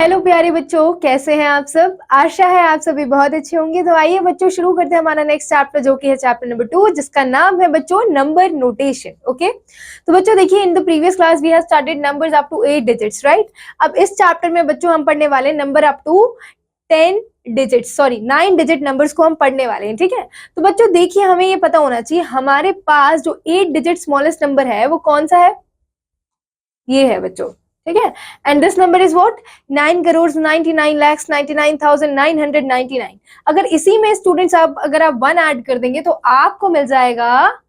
Hello प्यारे बच्चों, कैसे हैं आप सब। आशा है आप सभी बहुत अच्छे होंगे। तो आइए बच्चों शुरू करते हैं हमारा नेक्स्ट चैप्टर, जो कि है चैप्टर नंबर 2, जिसका नाम है बच्चों नंबर नोटेशन। ओके, तो बच्चों देखिए, in the previous class we have started numbers up to 8 digits, right. अब इस चैप्टर में बच्चों हम पढ़ने वाले number up to 10 digits, sorry 9 digit numbers को हम पढ़ने वाले हैं, ठीक है। तो बच्चों देखिए, हमें ये पता होना चाहिए हमारे पास जो 8 डिजिट स्मॉलेस्ट नंबर है वो कौन सा है। ये है बच्चों, ठीक है। And this number is what 9 crore 99,99,999। अगर इसी में स्टूडेंट्स अगर आप 1 ऐड कर देंगे तो आपको मिल जाएगा,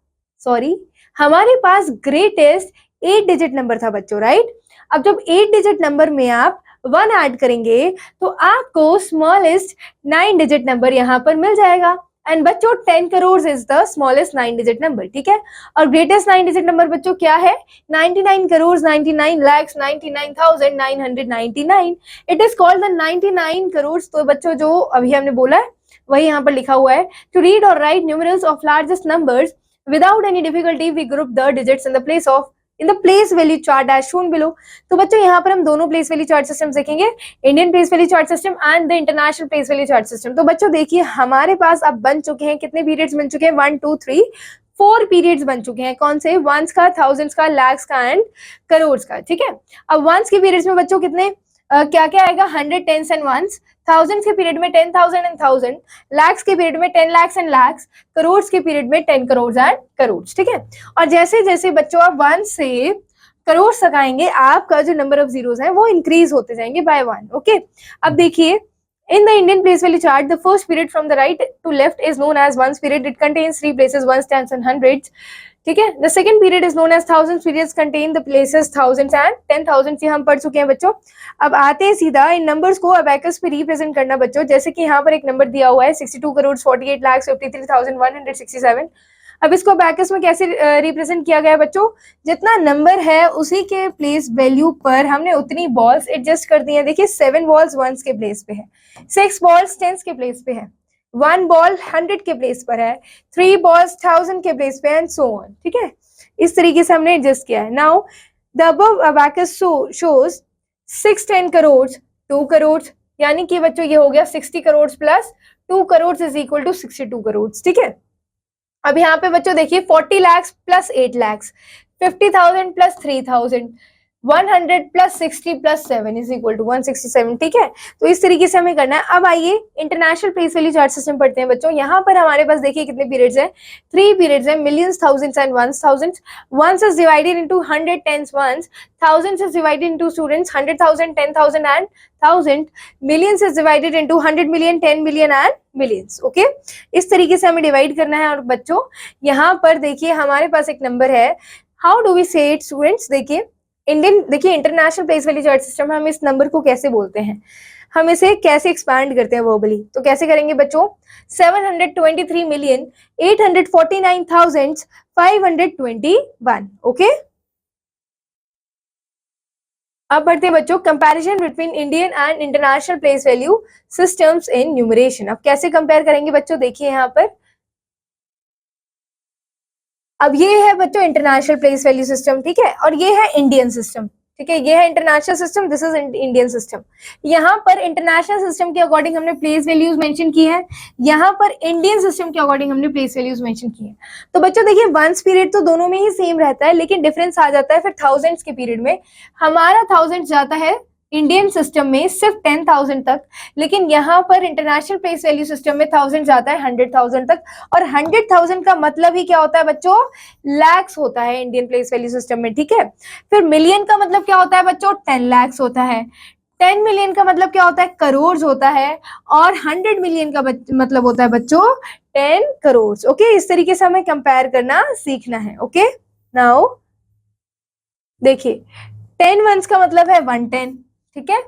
सॉरी, हमारे पास ग्रेटेस्ट 8 डिजिट नंबर था बच्चों, राइट। अब जब 8 डिजिट नंबर में आप 1 ऐड करेंगे तो आपको स्मॉलेस्ट 9 डिजिट नंबर यहां पर मिल जाएगा। एंड बच्चों 10 crore is the smallest 9 digit number, ठीक है। और ग्रेटेस्ट 9 डिजिट नंबर बच्चों क्या है, 99 crore 99,99,999। It is called the 99 crore. तो बच्चों जो अभी हमने बोला है वही यहाँ पर लिखा हुआ है, टू रीड और write numerals of largest numbers without any difficulty we group the digits in the place value chart as shown below. तो बच्चों यहाँ पर हम दोनों प्लेस वैल्यू चार्ट सिस्टम देखेंगे, Indian place value chart system and the international place value chart system. तो बच्चों देखिए, हमारे पास अब बन चुके हैं कितने पीरियड्स बन चुके हैं, 1 2 3 4 पीरियड्स बन चुके हैं। कौन से, वंस का, थाउजेंड्स का, लैक्स का एंड करोड़ का, ठीक है। अब वंस के पीरियड्स में बच्चों कितने क्या क्या आएगा, 100 टेंस एंड वंस। थाउजेंड्स के पीरियड में 10,000 एंड 1000। लैक्स के पीरियड में 10 लाख्स एंड लैक्स। करोड़ के पीरियड में 10 करोड़ एंड करोड़, ठीक है। और जैसे जैसे बच्चों आप 1 से करोड़ तक आएंगे, आपका जो नंबर ऑफ जीरोस है वो इंक्रीज होते जाएंगे बाय 1। ओके, अब देखिए, in the Indian place value chart, the first period from the right to left is known as ones period. It contains 3 places, ones, tens and hundreds, ठीक है। The second period is known as thousands. Periods contain the places thousands and 10,000। ये हम पढ़ चुके हैं बच्चों। अब आते हैं सीधा इन नंबर्स को अबैकस पे रिप्रेजेंट करना बच्चों। जैसे कि यहाँ पर एक नंबर दिया हुआ है 62 करोड़ 48 लाख 53,167। अब इसको अबैकस में कैसे रिप्रेजेंट किया गया है बच्चों, जितना नंबर है उसी के प्लेस वैल्यू पर हमने उतनी बॉल्स एडजस्ट कर दी है। देखिए 7 बॉल्स वंस के प्लेस पे है, 6 बॉल्स टेंस के प्लेस पे है, 1 बॉल 100 के प्लेस पर है, 3 बॉल्स 1000 के प्लेस पे एंड सो ऑन, ठीक है। इस तरीके से हमने एडजस्ट किया है। Now the above abacus shows 6 10 crore 2 crore, यानी कि बच्चों ये हो गया 60 crore plus 2 crore is equal to 62 crore, ठीक है। अब यहाँ पे बच्चों देखिए 40 lakh plus 8 lakh, 50,000 plus 3,000, 100 plus 60 plus 7 is equal to 167, ठीक है। तो इस तरीके से हमें करना है। अब आइए international place value chart system पढ़ते हैं बच्चों। यहाँ पर हमारे पास देखिए कितने पीरियड्स हैं, 3 पीरियड्स हैं, millions, thousands and ones. Thousands ones is divided into 100 tens ones, thousands is divided into students 100,000 10,000 and 1000, millions is divided into 100 million 10 million and millions. Okay, इस तरीके से हमें डिवाइड करना है। और बच्चों यहाँ पर देखिए हमारे पास एक नंबर है, हाउ डू वी से इट स्टूडेंट्स। देखिए देखिए international place value chart system में हम इस नंबर को कैसे बोलते हैं, हम इसे कैसे एक्सपैंड करते हैं वर्बली। तो कैसे करेंगे बच्चों, 723,849,521। ओके, अब बढ़ते हैं बच्चों comparison between Indian and international place value systems in numeration. अब कैसे कंपेयर करेंगे बच्चों, देखिए यहाँ पर, अब ये है बच्चों इंटरनेशनल प्लेस वैल्यू सिस्टम, ठीक है, और ये है इंडियन सिस्टम, ठीक है। ये है international system, this is Indian system. यहाँ पर इंटरनेशनल सिस्टम के अकॉर्डिंग हमने प्लेस वैल्यूज मेंशन की है, यहाँ पर इंडियन सिस्टम के अकॉर्डिंग हमने प्लेस वैल्यूज मेंशन की है। तो बच्चों देखिए वंस पीरियड तो दोनों में ही सेम रहता है, लेकिन डिफरेंस आ जाता है फिर थाउजेंड्स के पीरियड में। हमारा थाउजेंड जाता है इंडियन सिस्टम में सिर्फ 10,000 तक, लेकिन यहाँ पर इंटरनेशनल प्लेस वैल्यू सिस्टम में 1000 जाता है 100,000 तक। और 100,000 का मतलब ही क्या होता है बच्चों, लैक्स होता है इंडियन प्लेस वैल्यू सिस्टम में, ठीक है। फिर मिलियन का मतलब क्या होता है बच्चों, 10 लाख होता है। 10 मिलियन का मतलब क्या होता है, करोड़ होता है। और 100 मिलियन का मतलब होता है बच्चों 10 करोड़। ओके, इस तरीके से हमें कंपेयर करना सीखना है। ओके, नाउ देखिए 10 वंस का मतलब है 110, ठीक है।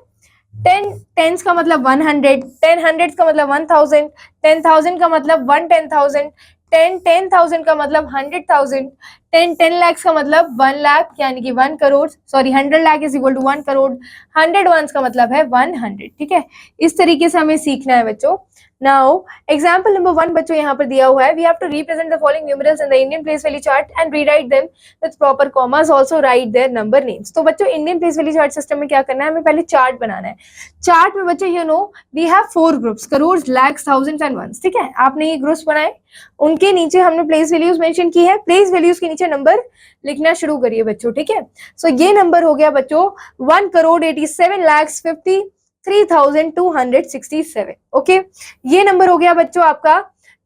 10 टेंस का मतलब 100, 10 हंड्रेड्स का मतलब 1000, 10,000 का मतलब 110,000, 10,000 का मतलब 100,000, 10 lakhs का मतलब 1 लाख यानी कि 1 crore, sorry 100 lakh is equal to 1 crore, 100 ones का मतलब है 100, ठीक है। इस तरीके से हमें सीखना है बच्चों। नाउ एग्जाम्पल नंबर 1 बच्चों यहाँ पर दिया हुआ है, we have to represent the following numerals in the Indian place value chart and rewrite them with proper commas, also write their number names. तो बच्चों Indian place value chart system में क्या करना है, हमें पहले चार्ट बनाना है। चार्ट में बच्चों you know we have 4 groups, crore, lakhs, thousands and ones. ठीक है, आपने ये ग्रुप्स बनाए, उनके नीचे हमने प्लेस वैल्यूज मेंशन की है, प्लेस वैल्यूज के नीचे नंबर लिखना शुरू करिए बच्चों। ठीक है, सो ये नंबर हो गया बच्चों 1,87,53,267। ओके, ये नंबर हो गया बच्चों आपका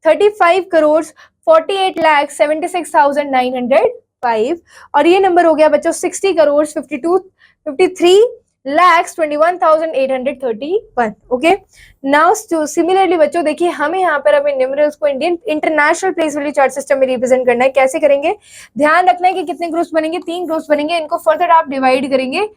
35,48,76,905, और ये नंबर हो गया बच्चों 60,53,21,831। ओके, नाउ सिमिलरली बच्चों देखिए हमें यहाँ पर अपने न्यूमरल्स को Indian international place value chart system में रिप्रेजेंट करना है। कैसे करेंगे, ध्यान रखना है कि कितने ग्रुप्स बनेंगे, 3 ग्रुप्स बनेंगे, इनको फर्दर आप डिवाइड करेंगे।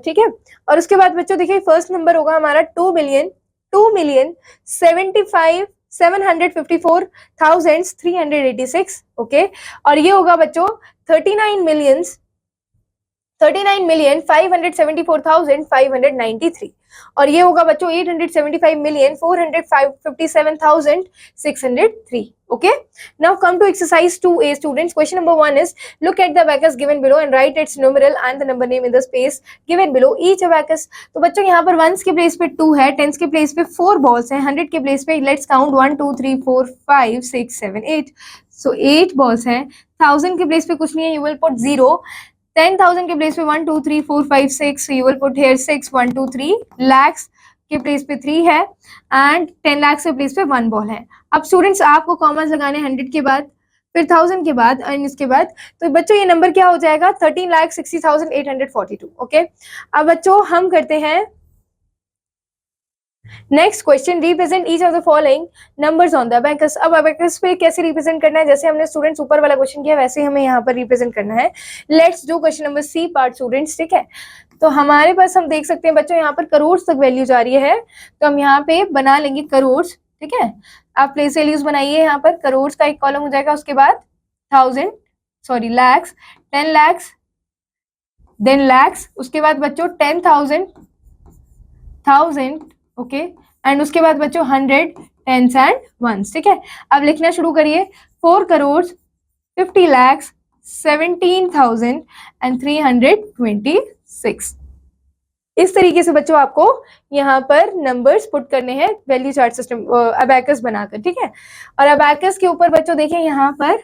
ठीक है, और उसके बाद बच्चों देखिए फर्स्ट नंबर होगा हमारा 2,75,754,386। ओके, और ये होगा बच्चों 39,574,593, और ये होगा बच्चों 875,457,603। Okay, now come to exercise 2A students. Question number 1 is look at the abacus given below and write its numeral and the number name in the space given below each abacus. तो बच्चों यहाँ पर once के place पे 2 है, tense के place पे 4 balls हैं, 100 के प्लेस पे लेट्स काउंट 1 2 3 4 5 6 7 8, सो 8 बॉल्स हैं। 1000 के प्लेस पे कुछ नहीं है, यू विल पुट 0। 10,000 के प्लेस पे 1 2 3 4 5 6, you will put here 6 1 2 3। lakhs के प्लेस पे 3 है एंड 10 lakhs के प्लेस पे 1 बॉल है। अब स्टूडेंट्स आपको कॉमर्स लगाने 100 के बाद, फिर 1000 के बाद एंड इसके बाद, तो बच्चों ये नंबर क्या हो जाएगा 13,60,842। ओके, अब बच्चों हम करते हैं next question, represent each of the following numbers on the abacus. अब अबैकस पे कैसे रिप्रेजेंट करना है, जैसे हमने स्टूडेंट्स ऊपर वाला क्वेश्चन किया वैसे हमें यहाँ पर रिप्रेजेंट करना है। Let's do question number C part students. ठीक है, तो हमारे पास हम देख सकते हैं बच्चों यहाँ पर करोड़ तक वैल्यू जा रही है, तो हम यहाँ पे बना लेंगे करोड़। ठीक है, आप प्लेस वैल्यूज बनाइए, यहाँ पर करोड़ का एक कॉलम हो जाएगा, उसके बाद लैक्स, 10 lakhs, देन लैक्स, उसके बाद बच्चों 10,000, ओके, एंड उसके बाद बच्चों 100, टेंस एंड वंस। ठीक है, अब लिखना शुरू करिए 4 करोड़ 50 lakhs 17,326। इस तरीके से बच्चों आपको यहाँ पर नंबर्स पुट करने हैं वैल्यू चार्ट सिस्टम अबैकस बनाकर। ठीक है, और अबैकस के ऊपर बच्चों देखिए यहाँ पर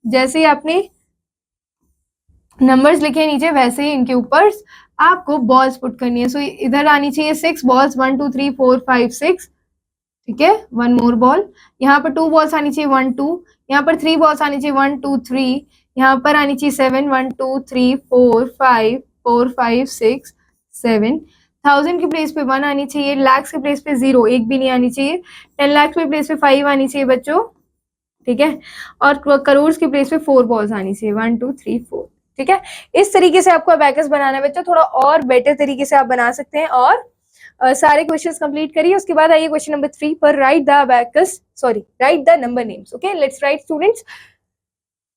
जैसे ही आपने नंबर्स लिखे नीचे वैसे ही इनके ऊपर आपको बॉल्स पुट करनी है। सो इधर आनी चाहिए 6 बॉल्स, 1 2 3 4 5 6। ठीक है, 1 मोर बॉल, यहाँ पर 2 बॉल्स आनी चाहिए 1 2, यहाँ पर 3 बॉल्स आनी चाहिए 1 2 3, यहाँ पर आनी चाहिए 7 1 2 3 4 5 4 5 6 7। 1000 के प्लेस पे 1 आनी चाहिए, lakhs के प्लेस पे 0 एक भी नहीं आनी चाहिए, 10 lakhs के प्लेस पे 5 आनी चाहिए बच्चों। ठीक है, और करोड़ के प्लेस पे 4 बॉल्स आनी चाहिए 1 2 3 4। ठीक है, इस तरीके से आपको अबैकस बनाना है बच्चों, थोड़ा और बेटर तरीके से आप बना सकते हैं। और सारे क्वेश्चंस कंप्लीट करिए, उसके बाद आइए क्वेश्चन नंबर 3 पर, right the number names. Okay, let's write students.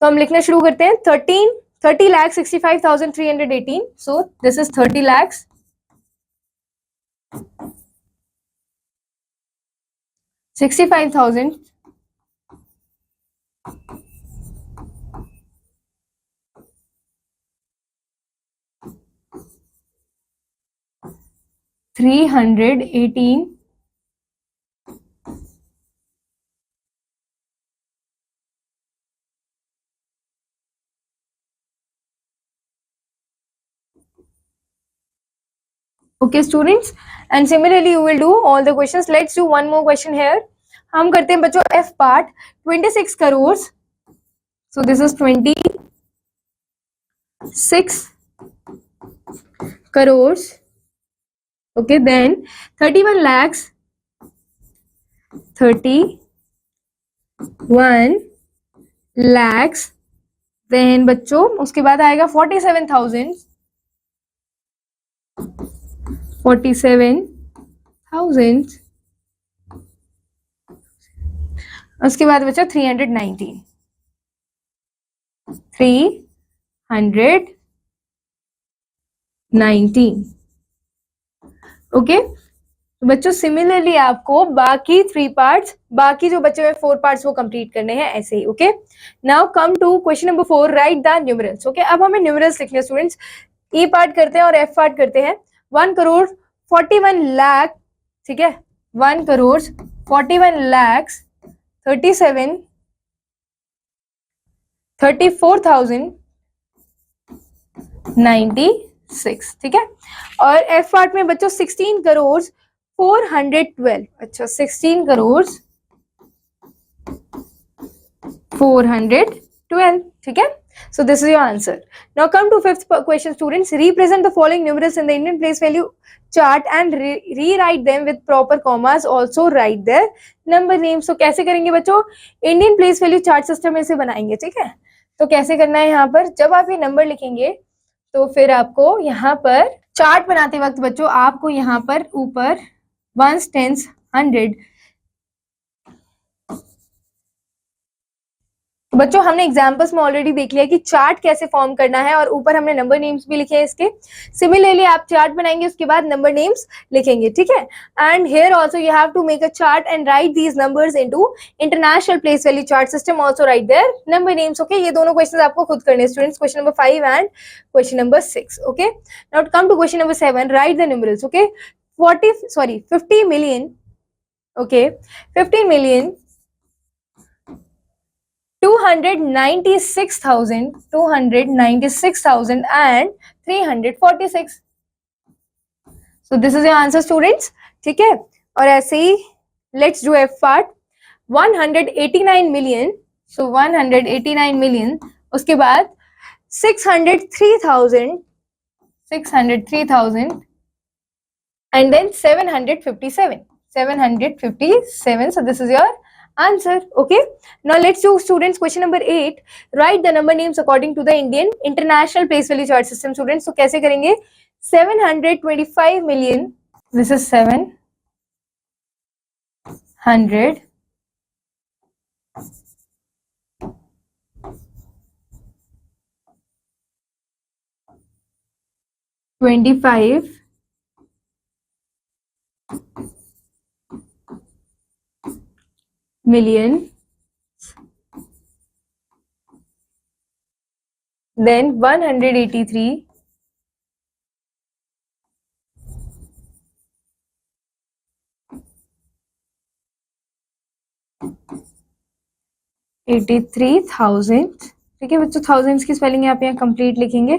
तो हम लिखना शुरू करते हैं 30,65,318। सो this is 30 lakhs, 65,000 318 okay students, and similarly you will do all the questions. Let's do one more question here. हम करते हैं बच्चों F part 26 crore, so this is 26 crores. Okay, then 31 lakhs 31 lakhs, then बच्चों उसके बाद आएगा 47,000 उसके बाद बच्चों 319 ओके, तो बच्चों सिमिलरली आपको बाकी 3 पार्ट्स, बाकी जो बचे हुए 4 पार्ट्स वो कंप्लीट करने हैं ऐसे ही। Okay, now come to question number 4, write the numerals. Okay, अब हमें न्यूमरल्स लिखने हैं स्टूडेंट्स। ई पार्ट करते हैं और एफ पार्ट करते हैं। 1 करोड़ 41 लाख, ठीक है, 1 करोड़ 41 लाख 34,096, ठीक है। और एफ पार्ट में बच्चों 16 करोड़ 412, अच्छा 16 करोड़ 412, ठीक है। So this is your answer. Now come to 5th question students. Represent the following numerals in the Indian place value chart and rewrite them with proper commas. Also write their number names. So कैसे करेंगे बच्चों? Indian place value chart system में से बनाएंगे, ठीक है। तो कैसे करना है यहाँ पर, जब आप ये नंबर लिखेंगे तो फिर आपको यहाँ पर चार्ट बनाते वक्त बच्चों आपको यहाँ पर ऊपर 1s, 10s, 100, तो बच्चों हमने एग्जांपल्स में ऑलरेडी देख लिया कि चार्ट कैसे फॉर्म करना है और ऊपर हमने नंबर नेम्स भी लिखे हैं इसके। सिमिलरली आप चार्ट बनाएंगे उसके बाद नंबर नेम्स लिखेंगे, ठीक है। And here also you have to make a chart and write these numbers into international place value chart system, also write their number names. Okay, ये दोनों क्वेश्चंस आपको खुद करने हैं students, question number 5 and question number 6। Okay, now come to question number 7, write the numerals. Okay, 50 million, okay 50 million 296,000 and 346. So this is your answer students, ठीक है। और ऐसे ही let's do F part, 189 million, so 189 million, उसके बाद 603,000 and then 757, so this is your answer. Okay, now let's do students question number 8, write the number names according to the Indian international place value chart system students। तो कैसे करेंगे, 725 million, this is 700 25 million, then 183 83,000, ठीक है बच्चों, thousands की spelling आप यहाँ complete लिखेंगे।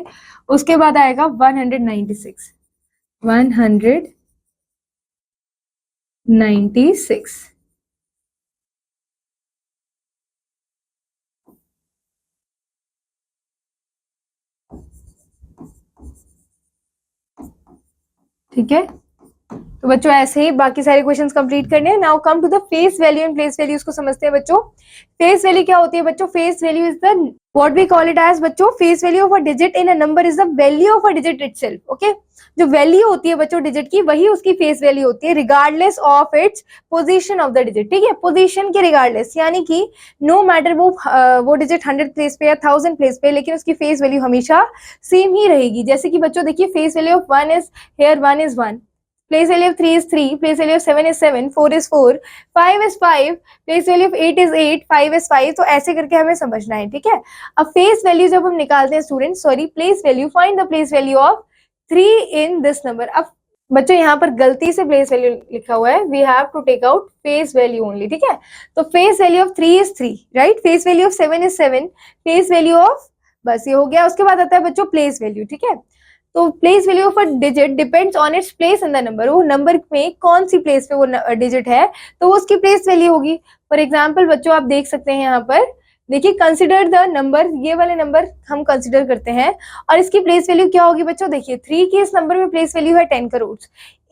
उसके बाद आएगा 196, ठीक है। तो बच्चों ऐसे ही बाकी सारे क्वेश्चंस कंप्लीट करने हैं। Now come to the face value and place values को समझते हैं बच्चों। फेस वैल्यू क्या होती है बच्चों, face value is the what we call it as बच्चों, face value of a digit in a number is the value of a digit itself. Okay, जो वैल्यू होती है बच्चों डिजिट की, वही उसकी फेस वैल्यू होती है regardless of its position of the digit, ठीक है, पोजीशन के रिगार्डलेस, यानी कि नो मैटर वो डिजिट 100 प्लेस पे या 1000 प्लेस पे, लेकिन उसकी फेस वैल्यू हमेशा सेम ही रहेगी। जैसे कि बच्चों देखिए face value of 1 is here 1 is 1, place value of 3 is 3, place value of 7 is 7, 4 is 4, 5 is 5, place value of 8 is 8, 5 is 5। तो ऐसे करके हमें समझना है, ठीक है। अब फेस वैल्यू जब हम निकालते हैं student, sorry place value, find the place value of 3 in this number. अब बच्चों यहाँ पर गलती से प्लेस वैल्यू लिखा हुआ है, we have to take out face value only, ठीक है। तो face value of 3 is 3, right, face value of 7 is 7, face value of, बस ये हो गया। उसके बाद आता है बच्चों प्लेस वैल्यू, ठीक है। तो place value of a digit depends on its place in the number, वो नंबर में कौन सी प्लेस पे वो डिजिट है तो वो उसकी प्लेस वैल्यू होगी। फॉर एग्जांपल बच्चों आप देख सकते हैं यहाँ पर, देखिए कंसिडर द नंबर, ये वाले नंबर हम कंसिडर करते हैं और इसकी प्लेस वैल्यू क्या होगी बच्चों, देखिए 3 की इस नंबर में प्लेस वैल्यू है 10 करोड़,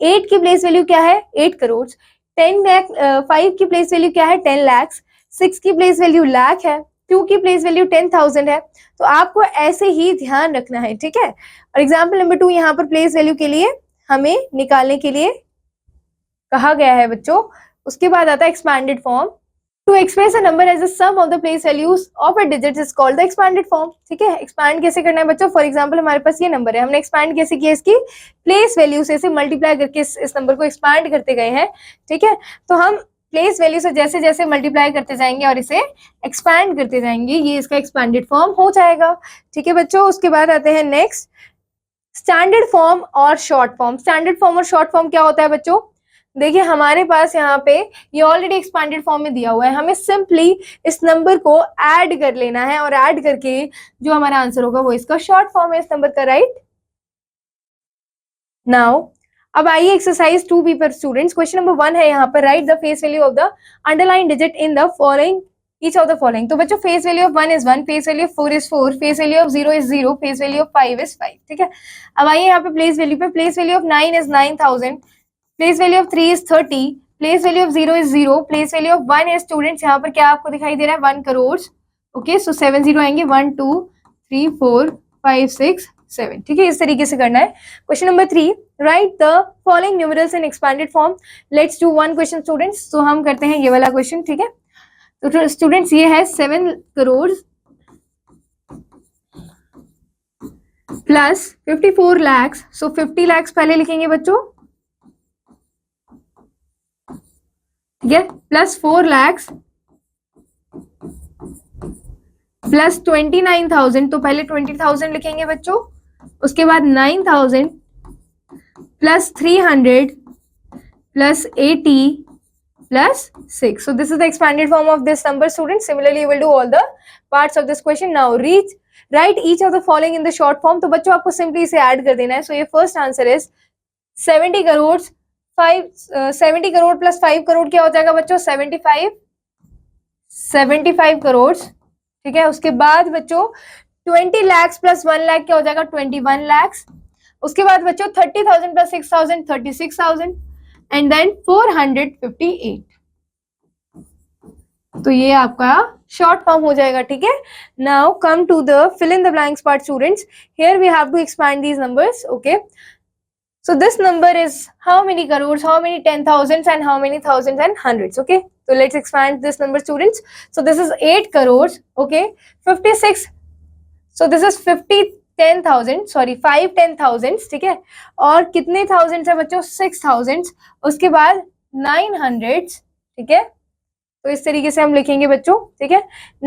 8 की प्लेस वैल्यू क्या है 8 करोड़, 5 की प्लेस वैल्यू क्या है 10 लाख, 6 की प्लेस वैल्यू लाख है, 2 की प्लेस वैल्यू 10,000 है। तो आपको ऐसे ही ध्यान रखना है, ठीक है। और एग्जाम्पल नंबर 2 यहाँ पर प्लेस वैल्यू के लिए हमें निकालने के लिए कहा गया है बच्चों। उसके बाद आता है expanded form, to express a number as a sum of the place values of a digit is called the expanded form. ठीक है, एक्सपैंड कैसे करना है बच्चों? फॉर एग्जांपल हमारे पास ये नंबर है, हमने एक्सपैंड कैसे किया, इसकी प्लेस वैल्यू से मल्टीप्लाई करके इस नंबर को एक्सपैंड करते गए हैं। ठीक है, तो हम प्लेस वैल्यू से जैसे जैसे मल्टीप्लाई करते जाएंगे और इसे एक्सपैंड करते जाएंगे, ये इसका एक्सपैंडेड फॉर्म हो जाएगा। ठीक है बच्चों, उसके बाद आते हैं नेक्स्ट, स्टैंडर्ड फॉर्म और शॉर्ट फॉर्म। स्टैंडर्ड फॉर्म और शॉर्ट फॉर्म क्या होता है बच्चों? देखिए हमारे पास यहाँ पे ये ऑलरेडी एक्सपैंडेड फॉर्म में दिया हुआ है, हमें सिंपली इस नंबर को ऐड कर लेना है और ऐड करके जो हमारा आंसर होगा वो इसका शॉर्ट फॉर्म है इस नंबर का, राइट। नाउ अब आइए एक्सरसाइज 2B पर स्टूडेंट्स, क्वेश्चन नंबर 1 है यहाँ पर, right the face value of the underline digit in the following each of the following। तो बच्चों face value of 1 is 1, face value of 4 is 4, face value of 0 is 0, face value of 5 is 5। ठीक है, अब आइए यहाँ पे place value पे, place value of 9 is 9000, place value of 3 is 30, place value of 0 is 0, place value of 1 is students यहाँ पर क्या आपको दिखाई दे रहा है 1 करोड़। ओके, सो 7 0 आएंगे, 1 2 3 4 5 6 7। ठीक है, इस तरीके से करना है। Question number 3, right the following numerals in expanded form. Let's do one question students, तो हम करते हैं ये वाला क्वेश्चन। ठीक है, तो स्टूडेंट्स ये है 7 करोड़ प्लस 54 लाख, सो 50 लाख पहले लिखेंगे बच्चों, ठीक है, प्लस 4 लाख प्लस 29,000, तो पहले 20,000 लिखेंगे बच्चों, उसके बाद 9,000 plus 300 plus 80 plus 6. So this is the expanded form of this number students. Similarly you will do all the parts of this question. Now write each of the following in the short form. तो बच्चों आपको simply इसे add कर देना है. So ये first answer is 70 crore 70 crore plus 5 crore क्या हो जाएगा बच्चों? 75 करोड़। ठीक है, उसके बाद बच्चों 20 लाख प्लस 1 लाख क्या हो जाएगा? 21 लाख। उसके बाद बच्चों 30,000 प्लस 6,000 36,000 एंड देन 458। तो ये आपका शॉर्ट फॉर्म हो जाएगा। ठीक है, now come to the fill in the blanks part students. Here we have to expand these numbers. Okay, so this number is how many crores, how many 10,000s and how many thousands and hundreds. Okay, so let's expand this number students. So this is 8 crores, okay, 56, so this is 10,000, sorry 5 10,000s, ठीक है, और कितने thousands है बच्चों? 6,000, उसके बाद 900s, ठीक है, तो इस तरीके से हम लिखेंगे बच्चों। ठीक है,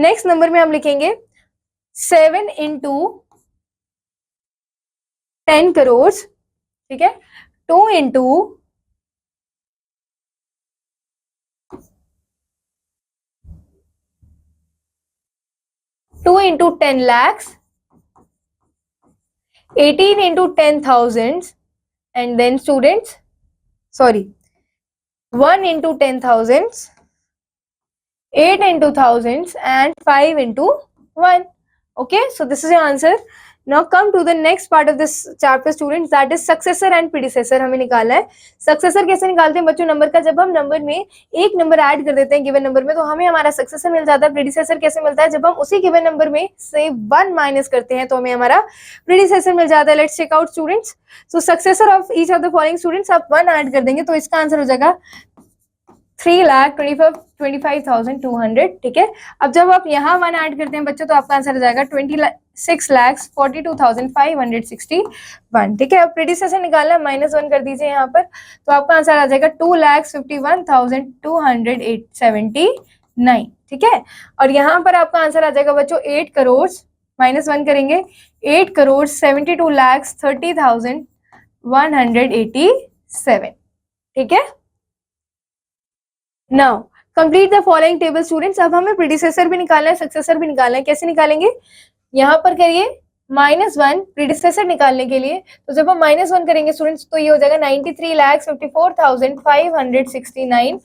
नेक्स्ट नंबर में हम लिखेंगे 7 into 10 करोड़, ठीक है, 2 into 10 lakhs, 18 into 10,000, and then students, sorry, 1 into 10,000, 8 into thousands, and 5 into 1. Okay, so this is your answer. Now come to the next part of this chapter students, that is successor and predecessor हमें निकालना है। Successor कैसे निकालते हैं बच्चों number का? जब हम नंबर में एक नंबर ऐड कर देते हैं गिवन नंबर में तो हमें हमारा सक्सेसर मिल जाता है। प्रेडिसेसर कैसे मिलता है? जब हम उसी गिवन नंबर में से 1 माइनस करते हैं तो हमें हमारा प्रेडिसेसर मिल जाता है। Let's check out students. So successor of each of the following students, आप 1 ऐड कर देंगे तो इसका आंसर हो जाएगा 3,25,200। ठीक है, अब जब आप यहाँ 1 ऐड करते हैं बच्चों तो आपका आंसर हो जाएगा 26,42,561। ठीक है, अब प्रेडिसेसर निकालना है, -1 कर दीजिए यहाँ पर, तो आपका आंसर आ जाएगा 2,51,279। ठीक है, और यहाँ पर आपका आंसर आ जाएगा बच्चों 8 करोड़, -1 करेंगे, 8 करोड़ 72,30,187। ठीक है, now complete the following table students. अब हमें प्रेडिसेसर भी निकालना है, सक्सेसर भी निकालना है। कैसे निकालेंगे? यहाँ पर करिए -1 प्रेडिसेसर निकालने के लिए, तो जब हम -1 करेंगे स्टूडेंट्स तो ये हो जाएगा 93,54,569।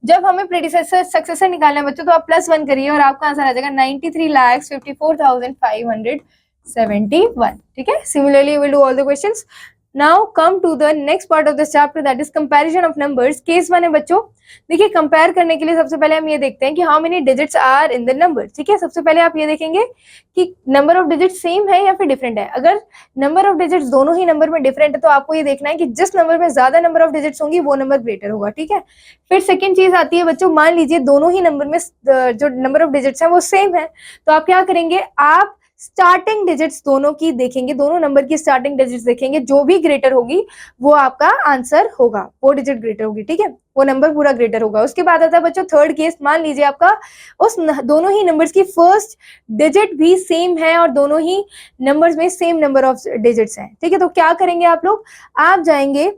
जब हमें प्रेडिसेसर सक्सेसर निकालना है बच्चों तो आप +1 करिए और आपका आंसर आ जाएगा 93,54,571। ठीक है, similarly will do all the questions. Now come to the next part of this chapter, that is comparison of numbers. Case 1 है बच्चों। देखिए कंपेयर करने के लिए सबसे पहले हम ये देखते हैं कि how many digits are in the number. ठीक है, सबसे पहले आप ये देखेंगे कि नंबर ऑफ डिजिट्स सेम है या फिर डिफरेंट है। अगर नंबर ऑफ डिजिट्स दोनों ही नंबर में डिफरेंट है तो आपको ये देखना है कि जिस नंबर में ज्यादा नंबर ऑफ डिजिट्स होंगी वो नंबर ग्रेटर होगा। ठीक है, फिर सेकेंड चीज आती है बच्चों, मान लीजिए दोनों ही नंबर में जो नंबर ऑफ डिजिट्स है वो सेम है, तो आप क्या करेंगे, आप स्टार्टिंग डिजिट्स दोनों की देखेंगे, दोनों नंबर की स्टार्टिंग डिजिट्स देखेंगे, जो भी ग्रेटर होगी वो आपका आंसर होगा, वो डिजिट ग्रेटर होगी। ठीक है, वो नंबर पूरा ग्रेटर होगा। उसके बाद आता है बच्चों थर्ड केस, मान लीजिए आपका उस दोनों ही नंबर्स की फर्स्ट डिजिट भी सेम है और दोनों ही नंबर्स में सेम नंबर ऑफ डिजिट्स हैं। ठीक है, तो क्या करेंगे आप लोग, आप जाएंगे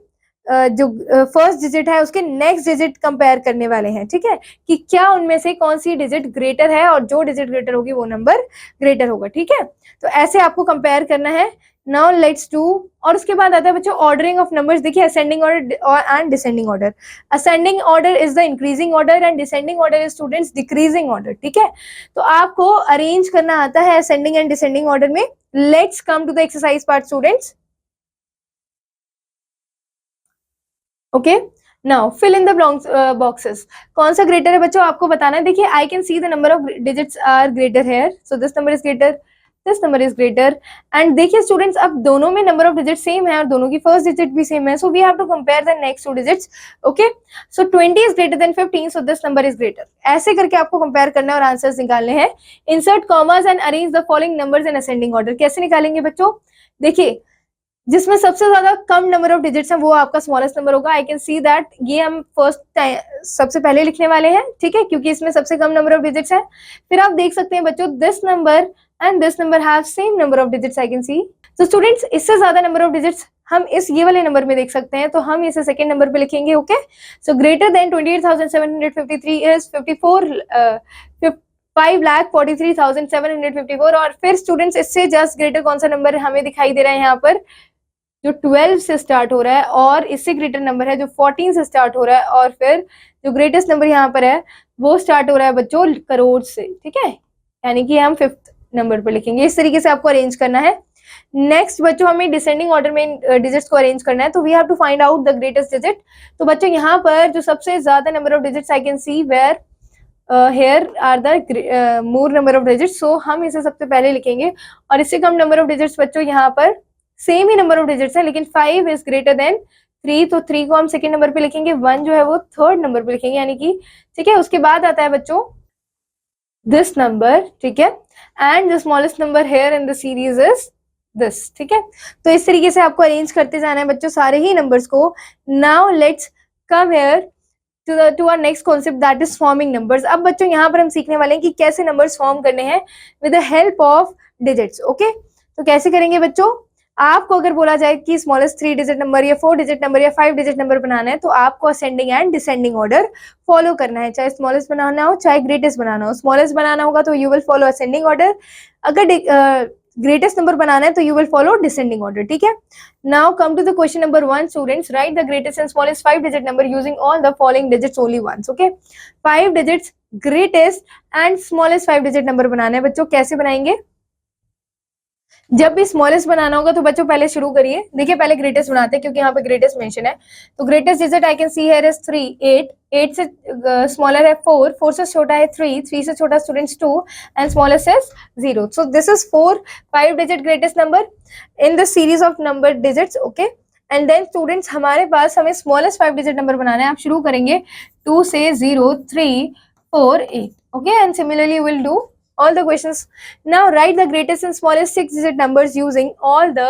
जो फर्स्ट डिजिट है उसके नेक्स्ट डिजिट कंपेयर करने वाले हैं। ठीक है, कि क्या उनमें से कौन सी डिजिट ग्रेटर है और जो डिजिट ग्रेटर होगी वो नंबर ग्रेटर होगा। ठीक है, तो ऐसे आपको कंपेयर करना है। नाउ लेट्स डू, और उसके बाद आता है बच्चों ऑर्डरिंग ऑफ नंबर्स। देखिए ascending order and descending order. Ascending order is the increasing order and descending order is students decreasing order. ठीक है, तो आपको अरेंज करना आता है असेंडिंग एंड डिसेंडिंग ऑर्डर में। Let's come to the exercise part students. Okay, now fill in the boxes. कौन सा ग्रेटर है बच्चों आपको बताना है। देखिए I can see the number of digits are greater hair, so this number is greater, this number is greater. And देखिए students अब दोनों में नंबर ऑफ डिजिट सेम है और दोनों की फर्स्ट डिजिट भी सेम है, so we have to compare the next two digits. Okay, so 20 is greater than 15, so this number is greater. ऐसे करके आपको कंपेयर करना है और आंसर्स निकालने हैं। Insert commas and arrange the following numbers in ascending order. कैसे निकालेंगे बच्चों, देखिए जिसमें सबसे ज्यादा कम नंबर ऑफ डिजिट्स हैं वो आपका स्मॉलेस्ट नंबर होगा। आई कैन सी दैट ये हम फर्स्ट टाइम सबसे पहले लिखने वाले हैं। ठीक है, क्योंकि इसमें सबसे कम नंबर ऑफ डिजिट्स है। फिर आप देख सकते हैं बच्चों this number and this number have same number of digits, I can सी। तो स्टूडेंट्स इससे ज्यादा नंबर ऑफ डिजिट्स हम इस ये वाले नंबर में देख सकते हैं, तो हम इसे सेकंड नंबर पे लिखेंगे। Okay, so greater than 28,753 is 5,43,754। और फिर स्टूडेंट्स इससे जस्ट ग्रेटर कौन सा नंबर हमें दिखाई दे रहा है यहाँ पर, जो 12 से स्टार्ट हो रहा है, और इससे ग्रेटर नंबर है जो 14 से स्टार्ट हो रहा है, और फिर जो ग्रेटेस्ट नंबर यहाँ पर है वो स्टार्ट हो रहा है बच्चों करोड़ से। ठीक है, यानी कि हम 5th नंबर पर लिखेंगे। इस तरीके से आपको अरेंज करना है। नेक्स्ट बच्चों हमें डिसेंडिंग ऑर्डर में डिजिट्स को अरेंज करना है, तो we have to find out the greatest digit. तो बच्चों यहाँ पर जो सबसे ज्यादा number of digits I can see where here are the more number of digits, so हम इसे सबसे पहले लिखेंगे। और इससे कम नंबर ऑफ डिजिट्स बच्चों यहाँ पर same he number of digits है लेकिन 5 इज ग्रेटर देन 3, तो 3 को हम सेकेंड नंबर पे लिखेंगे, 1 जो है वो थर्ड नंबर पे लिखेंगे, यानी कि ठीक है। उसके बाद आता है बच्चों दिस नंबर, ठीक है, and the smallest number here in the series is this. ठीक है, तो इस तरीके से आपको अरेंज करते जाना है बच्चों सारे ही नंबर्स को। Now let's come here to our next concept, that is forming numbers। अब बच्चों यहाँ पर हम सीखने वाले हैं कि कैसे नंबर्स फॉर्म करने हैं with the help of digits। Okay, तो कैसे करेंगे बच्चों, आपको अगर बोला जाए कि स्मॉलेस्ट 3 डिजिट नंबर या 4 डिजिट नंबर या 5 डिजिट नंबर बनाना है, तो आपको ascending and descending order follow करना है। चाहे स्मॉलेस्ट बनाना हो चाहे ग्रेटेस्ट बनाना हो। स्मॉलेस्ट बनाना होगा तो you will follow ascending order, अगर ग्रेटेस्ट नंबर बनाना है तो यू विल फॉलो डिसेंडिंग ऑर्डर। ठीक है, now come to the question number 1 students, write the greatest and smallest 5 digit number using all the following digits only once. Okay, 5 digits greatest and smallest 5 digit number बनाना है बच्चों। कैसे बनाएंगे, जब भी स्मॉलेस्ट बनाना होगा तो बच्चों पहले शुरू करिए। देखिए पहले ग्रेटेस्ट बनाते हैं क्योंकि यहाँ पे ग्रेटेस्ट मेंशन है। तो greatest digit I can see here is 3, 8 से स्मॉलर है 4 से छोटा है 3 से छोटा students 2 and smallest is 0। So this is 5 digit greatest number in the series of number digits. Okay, and then students हमारे पास हमें स्मॉलेस्ट 5 डिजिट नंबर बनाना है। आप शुरू करेंगे 2 से 0, 3, 4, 8। Okay, and similarly you will do all the questions. Now write the greatest and smallest 6 digit numbers using all the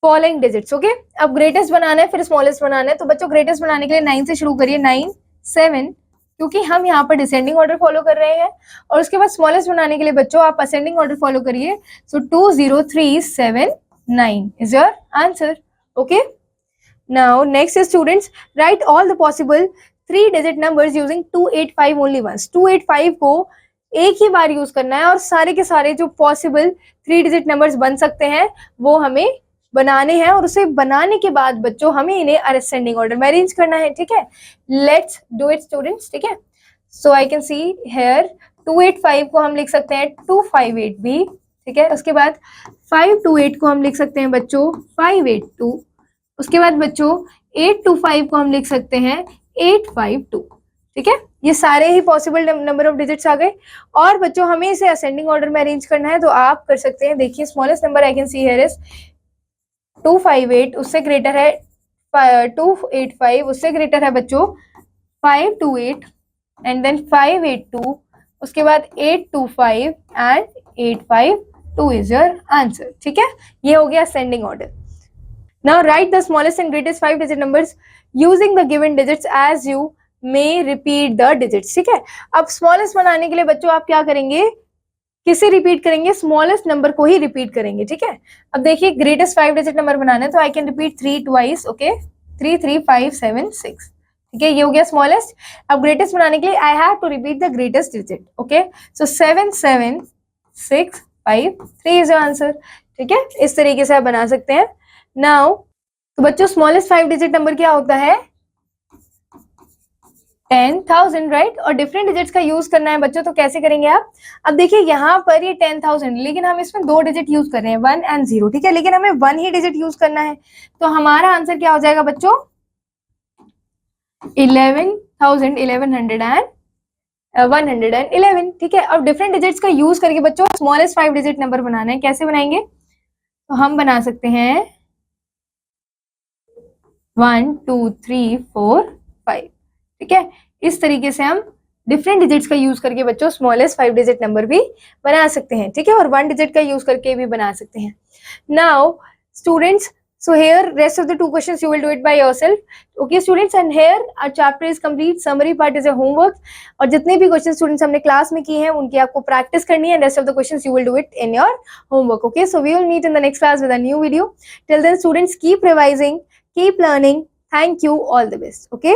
following digits. Okay, अब greatest बनाना है फिर smallest बनाना है। तो बच्चों greatest बनाने के लिए 9 से शुरू करिए, 9, 7, क्योंकि हम यहाँ पर डिसेंडिंग ऑर्डर फॉलो कर रहे हैं। और उसके बाद स्मॉलेस्ट बनाने के लिए बच्चों आप असेंडिंग ऑर्डर फॉलो करिए। सो 2, 0, 3, 7, 9 is your answer. Okay, now next is students write all the possible 3 digit numbers using 285 only once. 285 को एक ही बार यूज करना है और सारे के सारे जो पॉसिबल 3 डिजिट नंबर्स बन सकते हैं वो हमें बनाने हैं। और उसे बनाने के बाद बच्चों हमें इन्हें असेंडिंग ऑर्डर में अरेंज करना है। ठीक है, लेट्स डू इट स्टूडेंट्स। ठीक है, सो आई कैन सी हेयर 285 को हम लिख सकते हैं 258 भी। ठीक है। उसके बाद 528 को हम लिख सकते हैं बच्चों 582। उसके बाद बच्चों 825 को हम लिख सकते हैं 852। ठीक है, ये सारे ही पॉसिबल नंबर ऑफ डिजिट्स आ गए। और बच्चों हमें इसे असेंडिंग ऑर्डर में अरेंज करना है, तो आप कर सकते हैं। देखिए smallest number I can see here is 258, उससे ग्रेटर है 285, उससे ग्रेटर है बच्चों 528 एंड देन 582, उसके बाद 825 एंड 852 इज योर आंसर। ठीक है, ये हो गया ascending order. Now write the smallest and greatest 5 digit numbers using the given digits as you may repeat the digits. ठीक है, अब स्मॉलेस्ट बनाने के लिए बच्चों आप क्या करेंगे, किसे रिपीट करेंगे, स्मॉलेस्ट नंबर को ही रिपीट करेंगे। ठीक है, अब देखिए ग्रेटेस्ट 5 डिजिट नंबर बनाना है, तो I can repeat 3 twice. Okay, 3 3 5 7 6। ठीक है, ये हो गया स्मॉलेस्ट। अब ग्रेटेस्ट बनाने के लिए I have to repeat the greatest digit. Okay, so 7 7 6 5 3 is your answer. ठीक है, इस तरीके से आप बना सकते हैं। नाउ तो बच्चों स्मॉलेस्ट 5 डिजिट नंबर क्या होता है, 10,000, राइट। और डिफरेंट डिजिट्स का यूज करना है बच्चों, तो कैसे करेंगे आप, अब देखिए यहाँ पर ये 10,000, लेकिन हम इसमें 2 डिजिट यूज कर रहे हैं 1 एंड 0। ठीक है, लेकिन हमें 1 ही डिजिट यूज करना है, तो हमारा आंसर क्या हो जाएगा बच्चों 11,000, 1100 एंड 111। ठीक है, अब डिफरेंट डिजिट्स का यूज करके बच्चों स्मॉलेस्ट 5 डिजिट नंबर बनाना है, कैसे बनाएंगे, तो हम बना सकते हैं 1 2 3 4 5। ठीक है, इस तरीके से हम डिफरेंट डिजिट्स का यूज करके बच्चों स्मॉलेस्ट 5 डिजिट नंबर भी बना सकते हैं। ठीक है, और 1 डिजिट का यूज करके भी बना सकते हैं। Now students, so here rest of the 2 questions you will do it by yourself. Okay students, and here our chapter is complete. Summary part is a homework, और जितने भी क्वेश्चन स्टूडेंट्स हमने क्लास में किए हैं उनकी आपको प्रैक्टिस करनी है। rest of the questions you will do it in your homework. Okay, so we will meet in the next class with a new video. Till then students, keep revising, keep learning. Thank you, all the best. Okay.